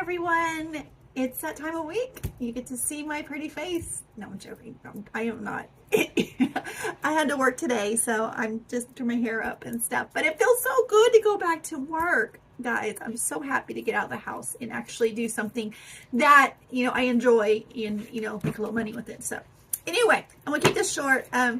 everyone. It's that time of week. You get to see my pretty face. No, I'm joking. No, I am not. I had to work today, so I'm just doing my hair up and stuff. But it feels so good to go back to work. Guys, I'm so happy to get out of the house and actually do something that, I enjoy and, make a little money with it. So anyway, I'm going to keep this short. I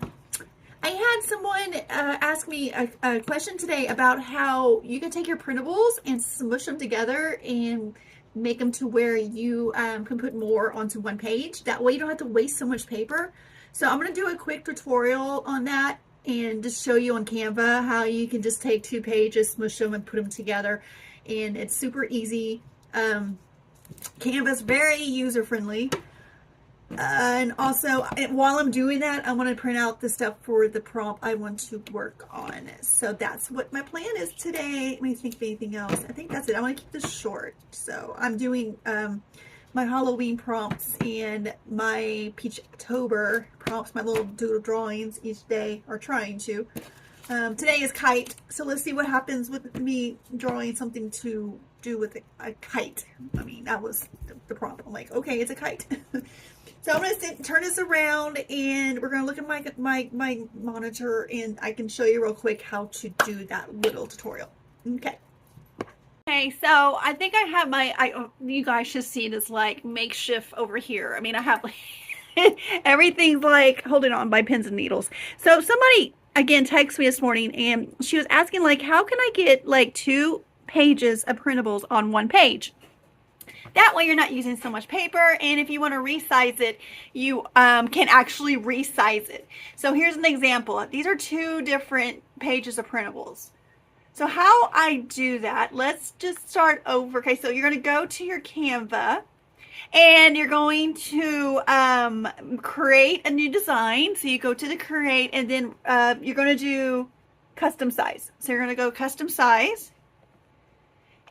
had someone ask me a question today about how you can take your printables and smush them together and make them to where you can put more onto one page. That way you don't have to waste so much paper. So I'm going to do a quick tutorial on that and just show you on Canva how you can just take 2 pages, smush them, and put them together. And it's super easy. Canva's very user-friendly. And also, while I'm doing that, I want to print out the stuff for the prompt I want to work on. So that's what my plan is today. Let me think of anything else. I think that's it. I want to keep this short. So I'm doing my Halloween prompts and my Peach October prompts, my little doodle drawings each day, or trying to. Today is kite. So let's see what happens with me drawing something to do with a kite. I mean, that was the prompt. I'm like, okay, it's a kite. So I'm going to turn this around and we're going to look at my monitor and I can show you real quick how to do that little tutorial. Okay. Okay, so I think I have you guys should see this like makeshift over here. I mean, I have like, everything's like holding on by pins and needles. So somebody, again, texted me this morning and she was asking like, how can I get like 2 pages of printables on one page? That way you're not using so much paper, and if you want to resize it, you can actually resize it. So here's an example. These are 2 different pages of printables. So how I do that, let's just start over. Okay, so you're going to go to your Canva, and you're going to create a new design. So you go to the create, and then you're going to do custom size. So you're going to go custom size.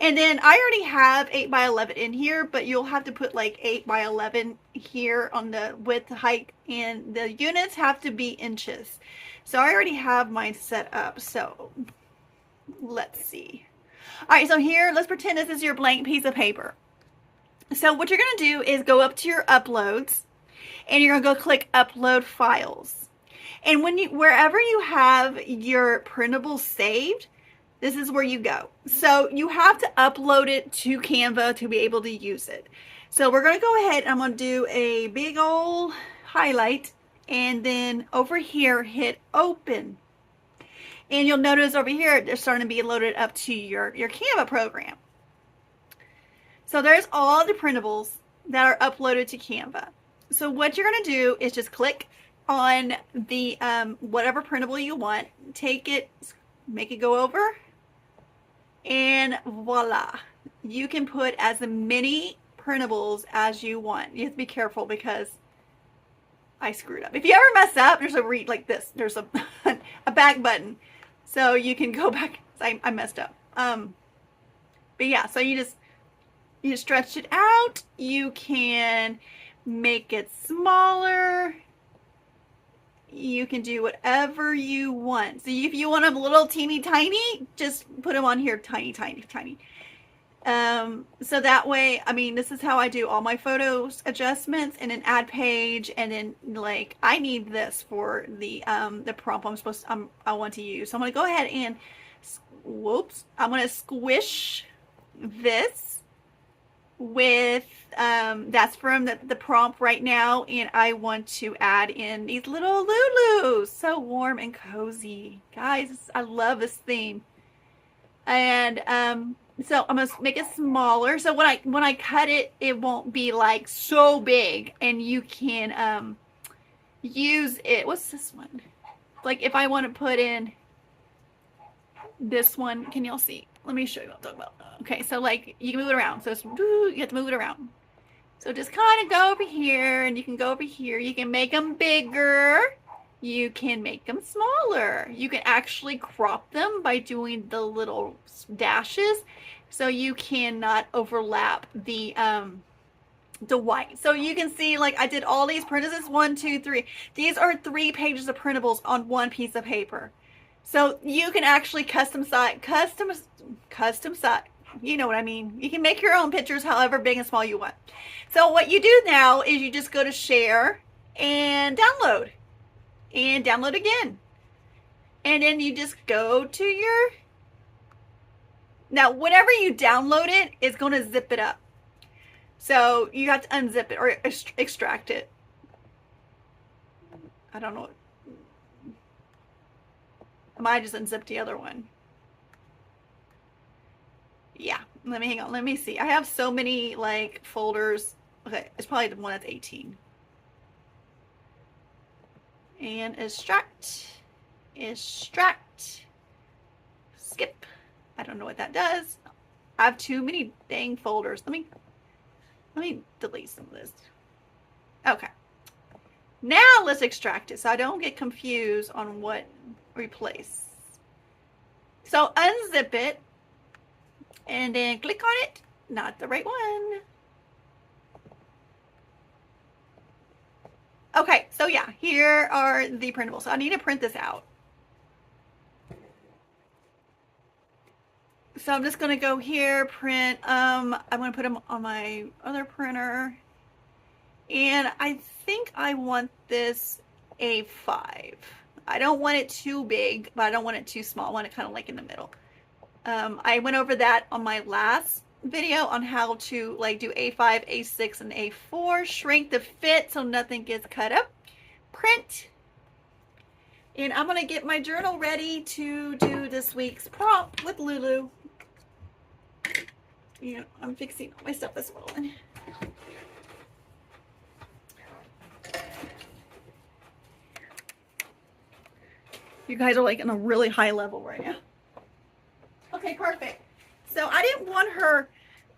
And then I already have 8 by 11 in here, but you'll have to put like 8 by 11 here on the width, height, and the units have to be inches. So I already have mine set up. So let's see. All right, so here, let's pretend this is your blank piece of paper. So what you're going to do is go up to your uploads and you're going to go click upload files. And wherever you have your printables saved, this is where you go. So you have to upload it to Canva to be able to use it. So we're going to go ahead and I'm going to do a big old highlight and then over here hit open. And you'll notice over here they're starting to be loaded up to your Canva program. So there's all the printables that are uploaded to Canva. So what you're going to do is just click on the whatever printable you want, take it, make it go over. And voila, you can put as many printables as you want. You have to be careful because I screwed up. If you ever mess up, there's there's a a back button, so you can go back. I messed up. But yeah, so you stretch it out. You can make it smaller. You can do whatever you want. So if you want them a little teeny tiny, just put them on here tiny. So that way, I mean, this is how I do all my photos adjustments and then add page. And then like, I need this for the prompt I want to use. So I'm going to go ahead and, I'm going to squish this with that's from the prompt right now, and I want to add in these little Lulus. So warm and cozy, guys. I love this theme. And so I'm gonna make it smaller, so when I cut it, it won't be like so big, and you can use it. What's this one? Like if I want to put in this one, can y'all see? Let me show you what I'm talking about. Okay, so like you can move it around. So you have to move it around. So just kind of go over here and you can go over here. You can make them bigger. You can make them smaller. You can actually crop them by doing the little dashes so you cannot overlap the white. So you can see like I did all these print. This is 1, 2, 3. These are 3 pages of printables on one piece of paper. So you can actually customize You know what I mean. You can make your own pictures however big and small you want. So what you do now is you just go to share and download again. And then you just go to your, now whenever you download it, it's going to zip it up. So you have to unzip it or extract it. I don't know. I might just unzip the other one. Yeah, hang on. Let me see. I have so many like folders. Okay, it's probably the one that's 18. And extract, skip. I don't know what that does. I have too many dang folders. Let me delete some of this. Okay. Now let's extract it so I don't get confused on what replace. So unzip it and then click on it. Not the right one. Okay, so yeah, here are the printables. So I need to print this out. So I'm just gonna go here, print. I'm gonna put them on my other printer. And I think I want this A5. I don't want it too big, but I don't want it too small. I want it kind of like in the middle. I went over that on my last video on how to like do A5, A6, and A4. Shrink to fit so nothing gets cut up. Print. And I'm going to get my journal ready to do this week's prompt with Lulu. Yeah, I'm fixing all my stuff as well. You guys are like in a really high level right now. Okay, perfect. So I didn't want her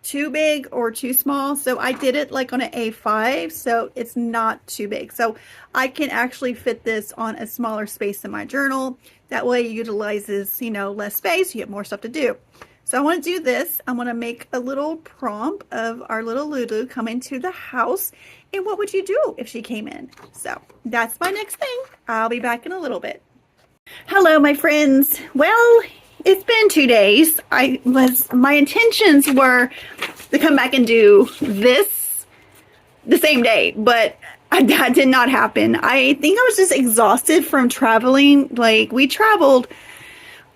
too big or too small, so I did it like on an A5, so it's not too big. So I can actually fit this on a smaller space in my journal. That way it utilizes, you know, less space. You have more stuff to do. So I want to do this. I want to make a little prompt of our little Lulu coming to the house. And what would you do if she came in? So that's my next thing. I'll be back in a little bit. Hello, my friends. Well, it's been 2 days. My intentions were to come back and do this the same day, but that did not happen. I think I was just exhausted from traveling. Like, we traveled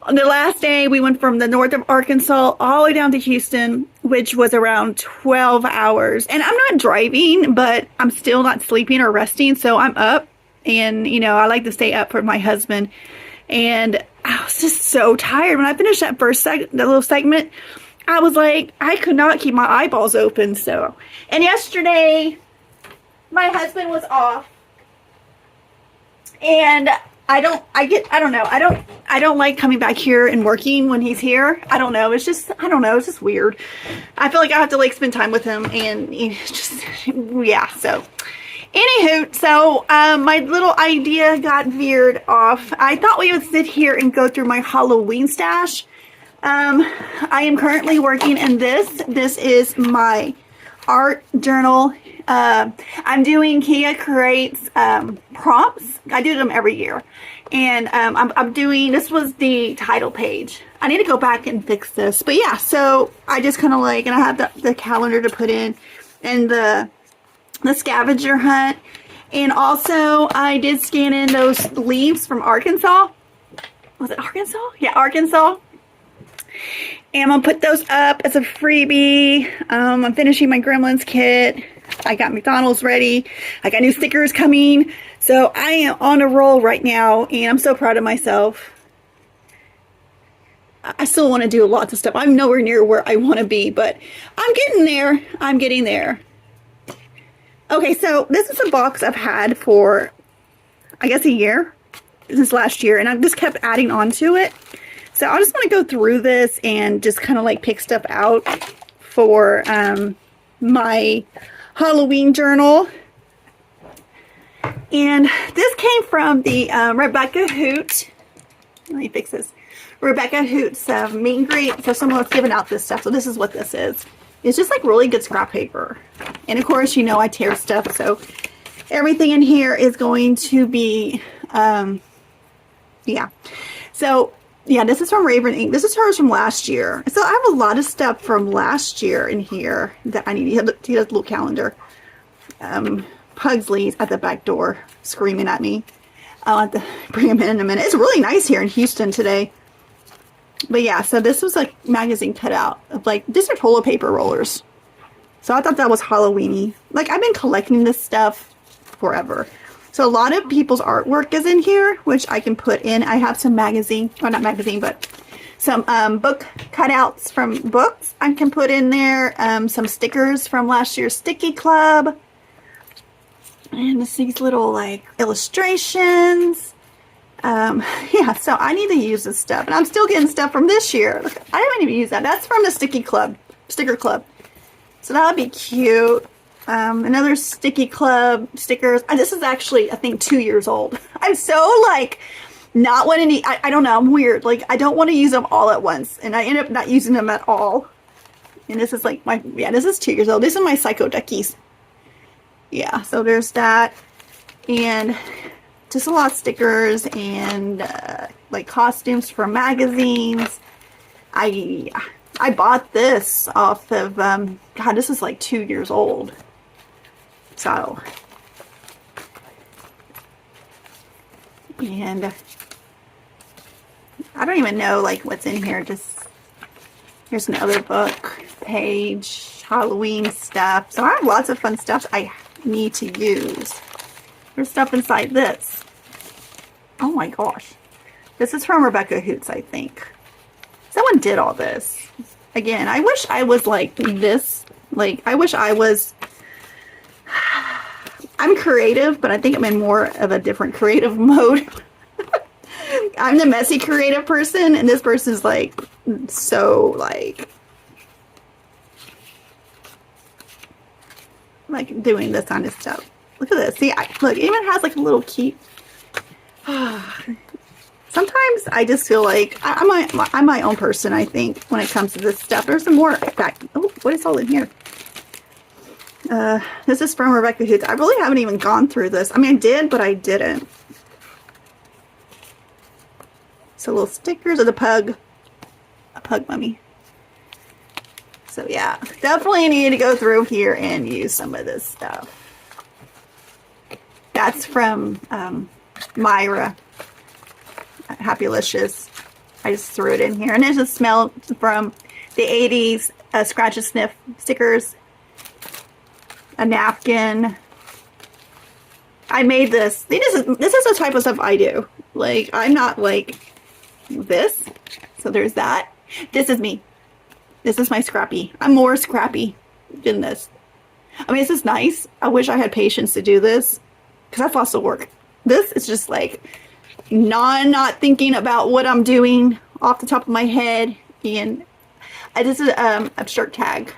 on the last day. We went from the north of Arkansas all the way down to Houston, which was around 12 hours. And I'm not driving, but I'm still not sleeping or resting. So I'm up, and, you know, I like to stay up for my husband. And I was just so tired. When I finished that that little segment, I was like, I could not keep my eyeballs open. So, and yesterday, my husband was off, and I don't like coming back here and working when he's here. I don't know. It's just weird. I feel like I have to like spend time with him, and just, yeah. So anywho, so my little idea got veered off. I thought we would sit here and go through my Halloween stash. I am currently working in this. This is my art journal. I'm doing Kia Creates prompts. I do them every year. And I'm doing, this was the title page. I need to go back and fix this. But yeah, so I just kind of like, and I have the calendar to put in, and the scavenger hunt. And also I did scan in those leaves from Arkansas. Was it Arkansas? Yeah, Arkansas. And I'm gonna put those up as a freebie. I'm finishing my Gremlins kit. I got McDonald's ready. I got new stickers coming. So I am on a roll right now, and I'm so proud of myself. I still want to do lots of stuff. I'm nowhere near where I want to be, but I'm getting there. I'm getting there. Okay, so this is a box I've had for, I guess, a year, since last year, and I've just kept adding on to it. So I just want to go through this and just kind of like pick stuff out for my Halloween journal. And this came from the Rebecca Hoot. Let me fix this. Rebecca Hoot's meet and greet. So someone was giving out this stuff. So this is what this is. It's just like really good scrap paper. And of course, you know, I tear stuff. So everything in here is going to be, yeah. So Yeah, this is from Raven Ink. This is hers from last year. So I have a lot of stuff from last year in here that I need to get a little calendar. Pugsley's at the back door screaming at me. I'll have to bring him in a minute. It's really nice here in Houston today. But yeah, so this was a magazine cutout of like, these are toilet paper rollers. So I thought that was Halloween-y. Like, I've been collecting this stuff forever. So a lot of people's artwork is in here, which I can put in. I have some magazine, well, not magazine, but some book cutouts from books I can put in there. Some stickers from last year's Sticky Club. And these little like illustrations. Yeah, so I need to use this stuff. And I'm still getting stuff from this year. Look, I haven't even used that. That's from the Sticker Club. So that would be cute. Another Sticky Club stickers. This is actually, I think, 2 years old. I'm so like not wanting to, I don't know, I'm weird. Like, I don't want to use them all at once. And I end up not using them at all. And this is like my, yeah, this is 2 years old. This is my Psycho Duckies. Yeah, so there's that. And just a lot of stickers and like costumes for magazines. I bought this off of, God, this is like 2 years old. So, and I don't even know like what's in here. Just, here's another book page, Halloween stuff. So I have lots of fun stuff I need to use. There's stuff inside this. Oh my gosh. This is from Rebecca Hoots, I think. Someone did all this. Again, I wish I was like this. Like, I wish I was... I'm creative, but I think I'm in more of a different creative mode. I'm the messy creative person, and this person's like, so like doing this kind of stuff. Look at this. See, look, it even has like a little key. Sometimes I just feel like I'm my own person, I think, when it comes to this stuff. There's some more back. Oh, what is all in here? This is from Rebecca Hoots. I really haven't even gone through this. I mean, I did, but I didn't. So little stickers of the pug. A pug mummy. So yeah, definitely need to go through here and use some of this stuff. That's from Myra. Happylicious. I just threw it in here. And there's a smell from the 80s scratch and sniff stickers. A napkin. I made this. This is the type of stuff I do. Like, I'm not like this. So there's that. This is me. This is my scrappy. I'm more scrappy than this. I mean, this is nice. I wish I had patience to do this, because that's lots of work. This is just like not thinking about what I'm doing off the top of my head. And this is a shirt tag.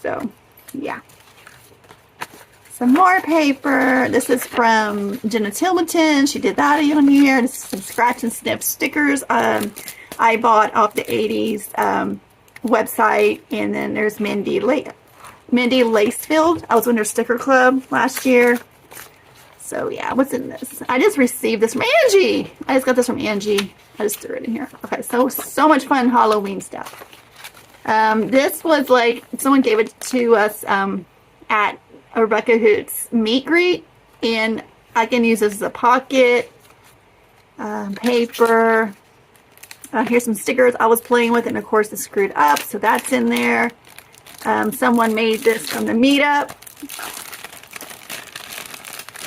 So yeah. Some more paper. This is from Jenna Tilmaton. She did that on here. This is some scratch and sniff stickers. I bought off the 80s website. And then there's Mindy Lacefield. I was in her sticker club last year. So yeah, what's in this? I just received this from Angie. I just got this from Angie. I just threw it in here. Okay, so much fun Halloween stuff. This was like, someone gave it to us at Rebecca Hoots meet greet. And I can use this as a pocket. Paper. Here's some stickers I was playing with, and of course it's screwed up, so that's in there. Someone made this from the meetup.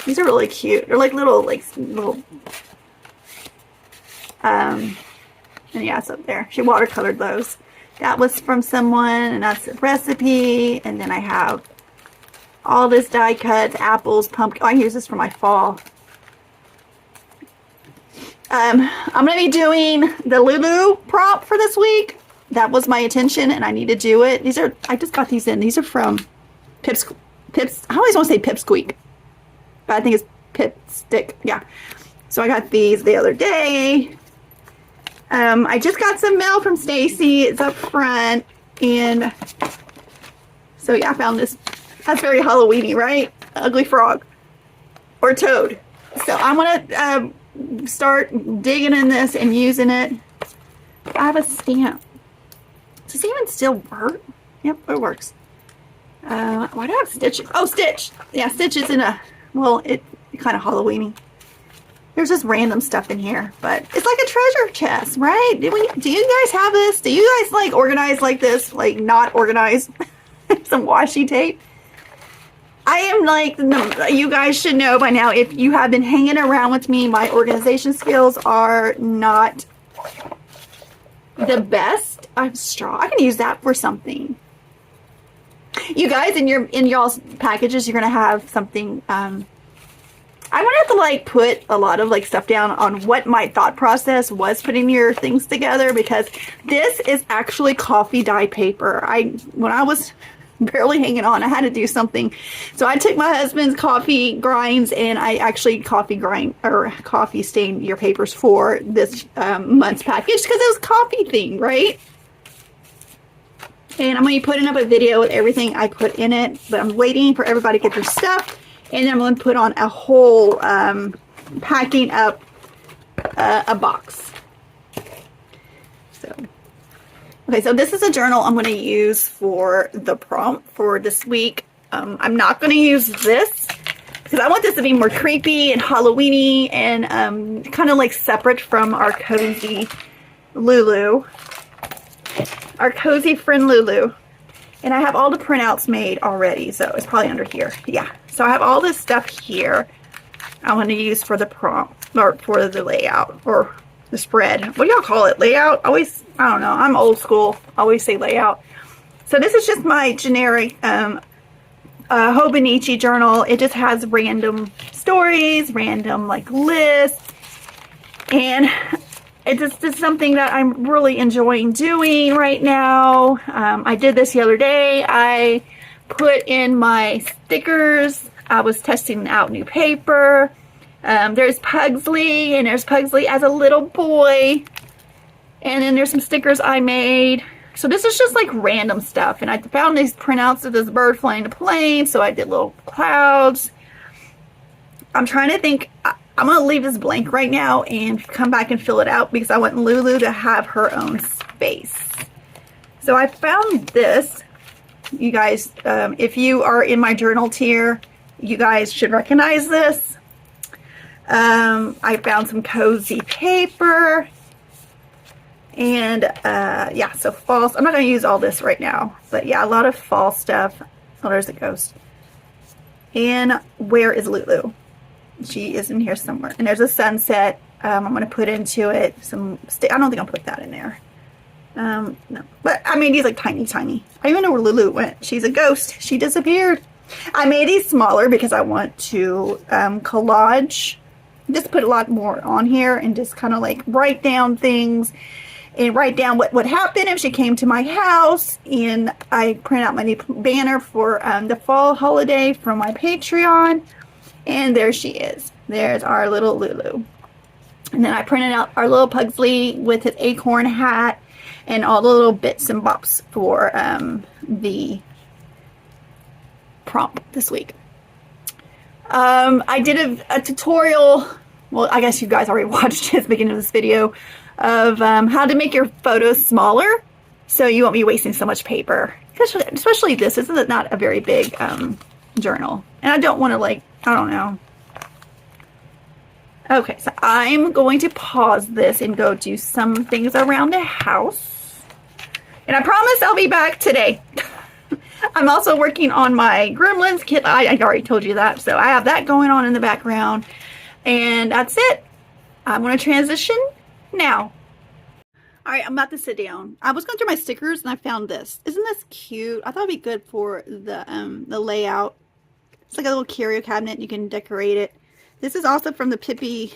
These are really cute. They're like little, and yeah, it's up there. She watercolored those. That was from someone, and that's a recipe. And then I have all this die cuts, apples, pumpkin. Oh, I use this for my fall. I'm going to be doing the Lulu prop for this week. That was my intention, and I need to do it. These are, I just got these in. These are from Pips. I always want to say Pipsqueak, but I think it's Pipstick. Yeah. So I got these the other day. I just got some mail from Stacy. It's up front. And so yeah, I found this. That's very Halloween-y, right? Ugly frog or toad. So I'm going to start digging in this and using it. I have a stamp. Does it even still work? Yep, it works. Why do I have Stitch? Oh, Stitch. Yeah, Stitch is in a, well, it kind of Halloween-y. There's just random stuff in here, but it's like a treasure chest, right? Do you guys have this? Do you guys like organize like this? Like not organized? Some washi tape? I am like, no, you guys should know by now, if you have been hanging around with me, my organization skills are not the best. I'm straw. I can use that for something. You guys, in y'all's packages, you're gonna have something. I'm gonna have to like put a lot of like stuff down on what my thought process was putting your things together, because this is actually coffee dye paper. When I was barely hanging on, I had to do something, so I took my husband's coffee grinds and I actually coffee stained your papers for this month's package, because it was coffee theme, right? And I'm going to be putting up a video with everything I put in it, but I'm waiting for everybody to get their stuff, and then I'm going to put on a whole packing up a box. So, okay, so this is a journal I'm going to use for the prompt for this week. I'm not going to use this because I want this to be more creepy and Halloween-y and kind of like separate from our cozy Lulu. Our cozy friend Lulu. And I have all the printouts made already, so it's probably under here. Yeah, so I have all this stuff here I want to use for the prompt, or for the layout, or the spread. What do y'all call it? Layout? I don't know. I'm old school. I always say layout. So this is just my generic Hobonichi journal. It just has random stories, random like lists, and it's just something that I'm really enjoying doing right now. I did this the other day. I put in my stickers. I was testing out new paper. There's Pugsley, and there's Pugsley as a little boy. And then there's some stickers I made. So this is just like random stuff. And I found these printouts of this bird flying the plane, so I did little clouds. I'm trying to think. I'm going to leave this blank right now and come back and fill it out, because I want Lulu to have her own space. So I found this. You guys, if you are in my journal tier, you guys should recognize this. I found some cozy paper. And yeah, so fall. I'm not going to use all this right now. But yeah, a lot of fall stuff. Oh, there's a ghost. And where is Lulu? She is in here somewhere. And there's a sunset. I'm going to put into it some... I don't think I'll put that in there. No. But I made these like tiny. I don't even know where Lulu went. She's a ghost. She disappeared. I made these smaller because I want to collage. Just put a lot more on here and just kind of like write down things. And write down what would happen if she came to my house. And I print out my new banner for the fall holiday from my Patreon. And there she is. There's our little Lulu. And then I printed out our little Pugsley with his acorn hat and all the little bits and bops for the prompt this week. I did a tutorial. Well, I guess you guys already watched it at the beginning of this video of how to make your photos smaller so you won't be wasting so much paper. Especially this. This is not a very big journal. And I don't want to like... I don't know. Okay, so I'm going to pause this and go do some things around the house. And I promise I'll be back today. I'm also working on my Gremlins kit. I already told you that. So I have that going on in the background. And that's it. I'm going to transition now. All right, I'm about to sit down. I was going through my stickers and I found this. Isn't this cute? I thought it'd be good for the layout. It's like a little curio cabinet. You can decorate it. This is also from the Pippi's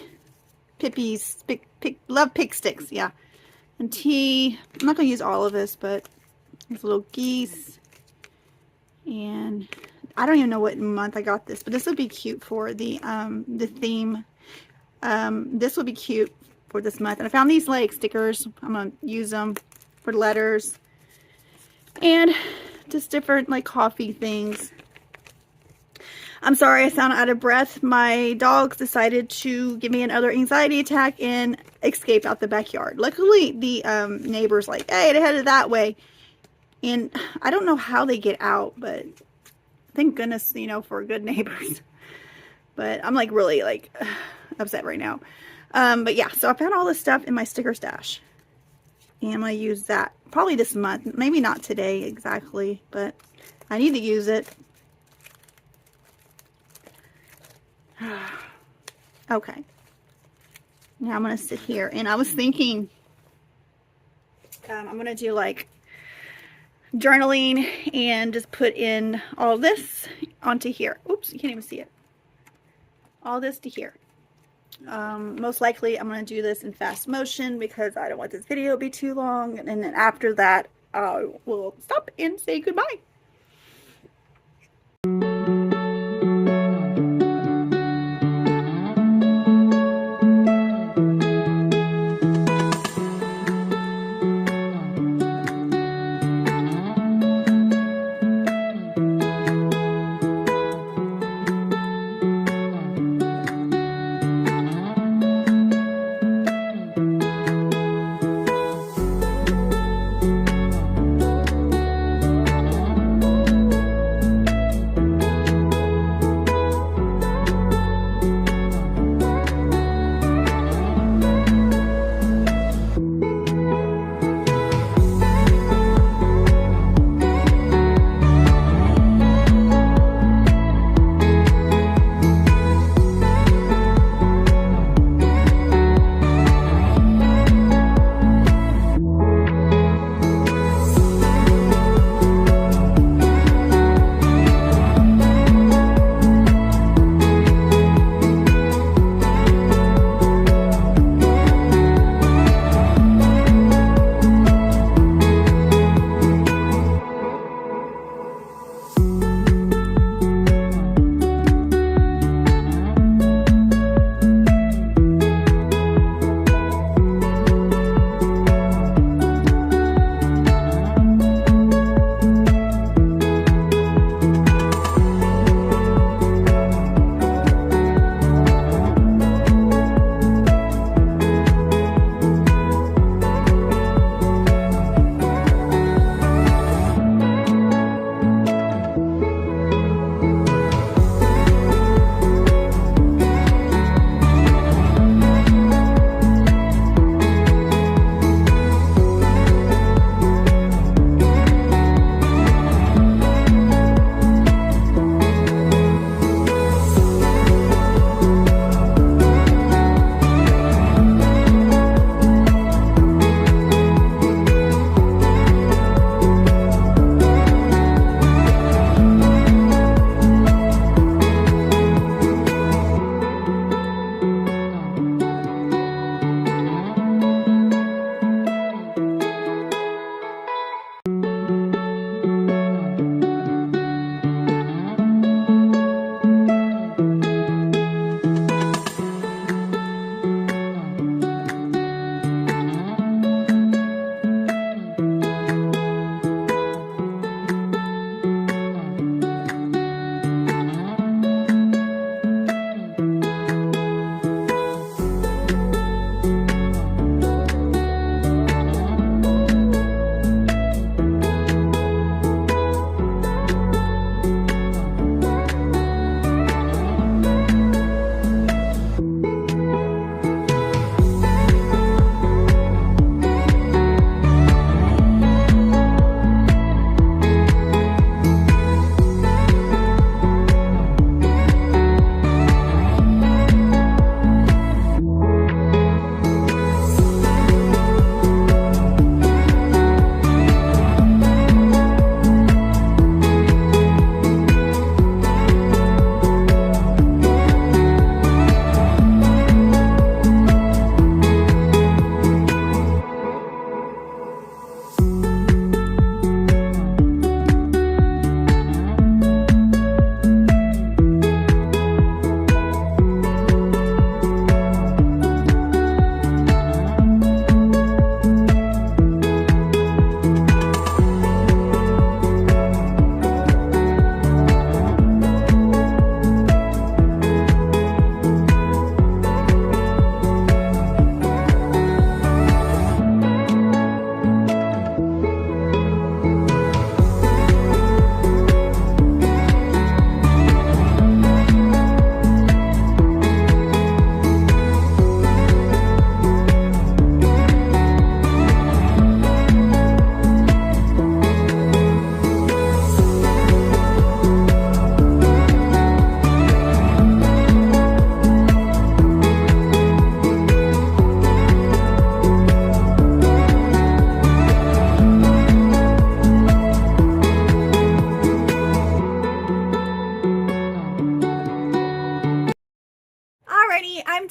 Love Pig Sticks. Yeah. And tea. I'm not going to use all of this, but there's little geese. And I don't even know what month I got this, but this would be cute for the theme. This would be cute for this month. And I found these like stickers. I'm going to use them for letters. And just different like coffee things. I'm sorry I sound out of breath. My dogs decided to give me another anxiety attack and escape out the backyard. Luckily, the neighbor's like, hey, they headed that way. And I don't know how they get out, but thank goodness, you know, for good neighbors. But I'm like really like upset right now. But yeah, so I found all this stuff in my sticker stash. And I'm going to use that probably this month. Maybe not today exactly, but I need to use it. Okay. Now I'm going to sit here. And I was thinking I'm going to do like journaling and just put in all this onto here. Oops, you can't even see it. All this to here. Most likely I'm going to do this in fast motion because I don't want this video to be too long. And then after that, I will stop and say goodbye.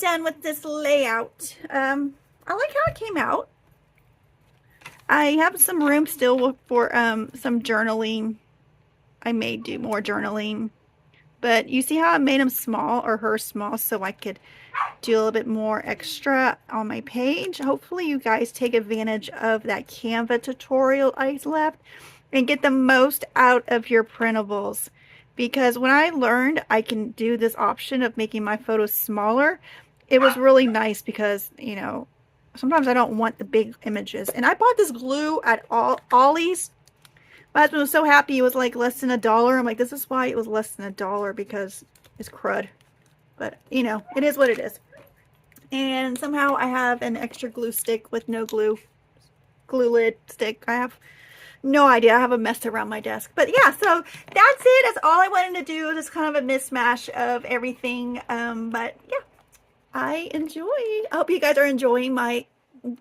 done with this layout. I like how it came out. I have some room still for some journaling. I may do more journaling. But you see how I made him small, or her small, so I could do a little bit more extra on my page. Hopefully you guys take advantage of that Canva tutorial I left and get the most out of your printables. Because when I learned I can do this option of making my photos smaller, it was really nice because, you know, sometimes I don't want the big images. And I bought this glue at Ollie's. My husband was so happy it was like less than $1. I'm like, this is why it was less than $1, because it's crud. But, you know, it is what it is. And somehow I have an extra glue stick with no glue lid stick. I have no idea. I have a mess around my desk. But yeah, so that's it. That's all I wanted to do. Just kind of a mismatch of everything. But yeah, I hope you guys are enjoying my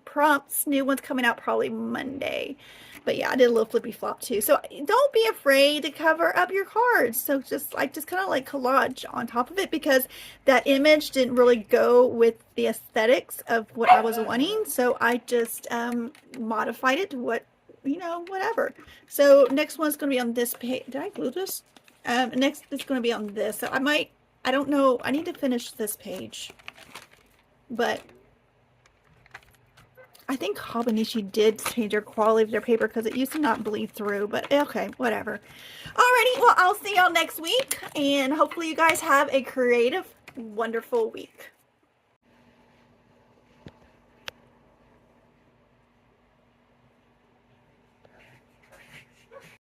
prompts. New one's coming out probably Monday. But yeah, I did a little flippy flop too. So don't be afraid to cover up your cards. So just kind of like collage on top of it, because that image didn't really go with the aesthetics of what I was wanting. So I just modified it to what, you know, whatever. So next one's going to be on this page. Did I glue this? Next it's going to be on this. So I don't know. I need to finish this page. But I think Hobonichi did change their quality of their paper because it used to not bleed through, but okay, whatever. Alrighty, well, I'll see y'all next week, and hopefully you guys have a creative, wonderful week.